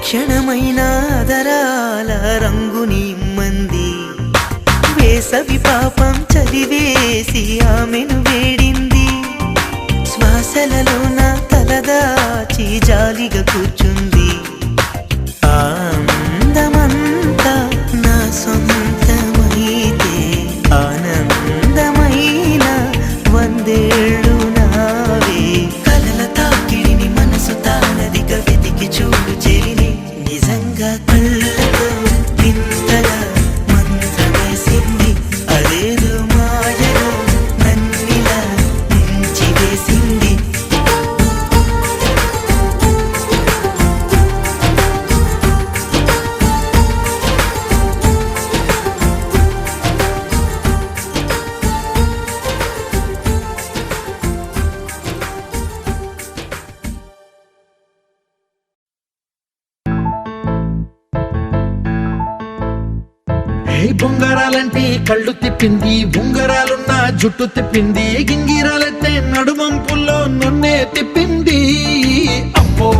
క్షణమైన ఆదరాల రంగుని మంది వేసవి పాపం చదివేసి ఆమెను వేడింది శ్వాసలలో నా తలదాచి జాలిగా కూర్చుంది ఆనందమంతా నా సొంతమైతే ఆనందమైన వందేళ్ళు నావే కలల తాకిడిని మనసు తానదిగా వెతికి చూడు చెలిని నిజంగా కళ్ళతో వింతగా మంత్రమేసింది అదేదో మాయలో నన్నిలా ముంచి వేసింది బొంగరాలంటే కళ్ళు తిప్పింది ఉంగరాలున్న జుట్టు తిప్పింది గింగిరాలైతే నడుమంపుల్లో నన్నే తిప్పింది అమ్మో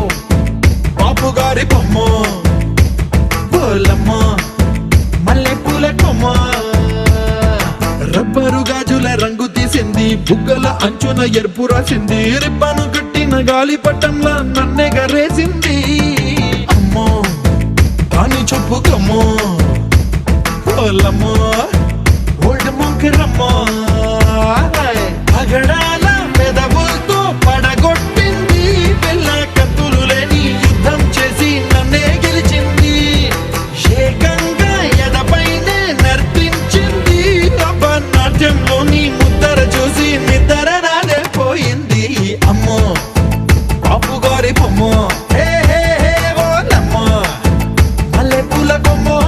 బాపు గారి బొమ్మ పోలమ్మ మల్లె పూల కొమ్మ రబ్బరు గాజుల రంగు తీసింది బుగ్గల అంచున ఎరుపు రాసింది రిబ్బను కట్టిన గాలి పట్టంలా నన్నే గరేసింది అమ్మో కాని చెప్పుకమ్మో ఓలమ్మో ఓల్డ్ మొంకరమ్మో పగడాల పెదవులతో పడగొట్టింది పిల్ల కత్తులు లేని యుద్ధం చేసి నన్నే గెలిచింది ఏకంగా ఎడపైనే నర్తించింది నాట్యంలోని ముద్దర చూసి నిద్ర నాదే పోయింది అమ్మో బాపు గారి బొమ్మో హే హే హే ఓలమ్మో మల్లె పూల కొమ్మో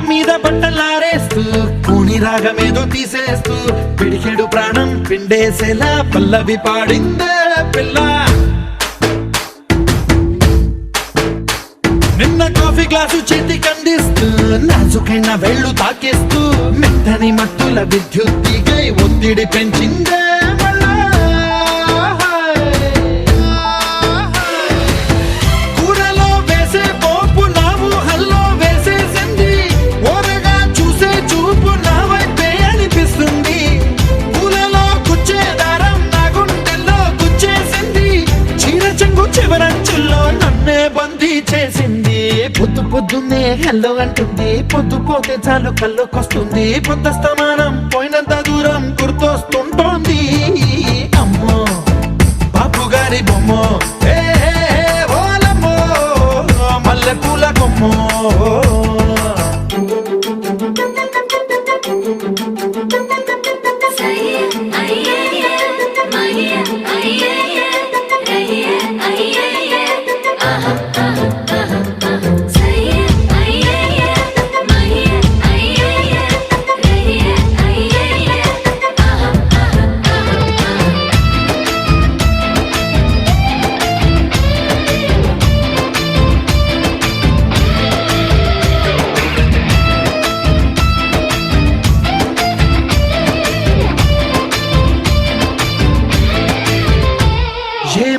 మీద బట్టలారేస్తూ కూని రాగమేదో తీసేస్తూ పిడికెడు ప్రాణం పిండేసేలా పల్లవి పాడిందే పిల్ల నిన్న కాఫీ గ్లాసు చేతి కందిస్తూ నాజుకైన వేళ్ళు తాకేస్తూ మెత్తని మత్తుల విద్యుత్ తీగై ఒత్తిడి పెంచిందే చేసింది పొద్దు పొద్దున్నే హెల్లో అంటుంది పొద్దు పోతే చాలు కళ్ళొకొస్తుంది పొద్దస్తమానం పోయినంత దూరం గుర్తొస్తుంటోంది అమ్మో బాపు గారి బొమ్మో హే హే హే ఓలమ్మో మల్లె పూల కొమ్మో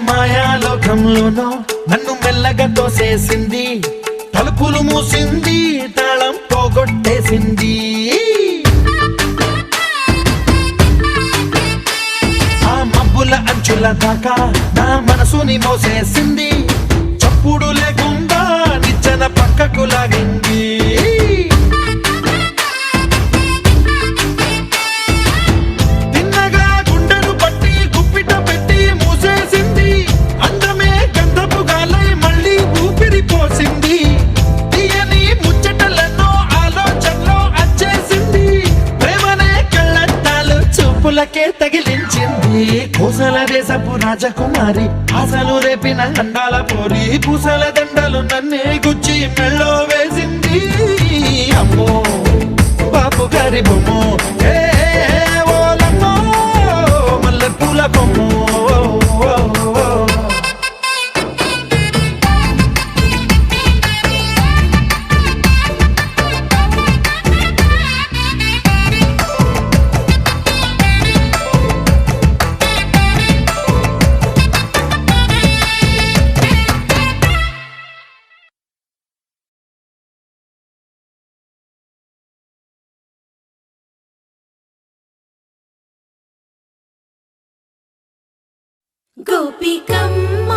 మాయాలోకంలోనో నన్ను మెల్లగా తోసేసింది తలుపులు మూసింది తాళం పోగొట్టేసింది ఆ మబ్బుల అంచుల దాకా నా మనసుని మోసేసింది చప్పుడు లేకుండా నిచ్చెన పక్కకు లాగింది తీయని ముచ్చటలను ఆలోచనలో అచ్చేసింది ప్రేమనే కళ్ళ తగిలించింది కోసల దేశపు రాజకుమారి ఆశలు రేపిన అండాల పోరి పూసల దండలు నన్నే గుచ్చి మెళ్ళో వేసింది అమ్మో బాపు గారి బొమ్మో ఏ ఓలమ్మో మల్లె పూల బొమ్మో గోపికమ్మ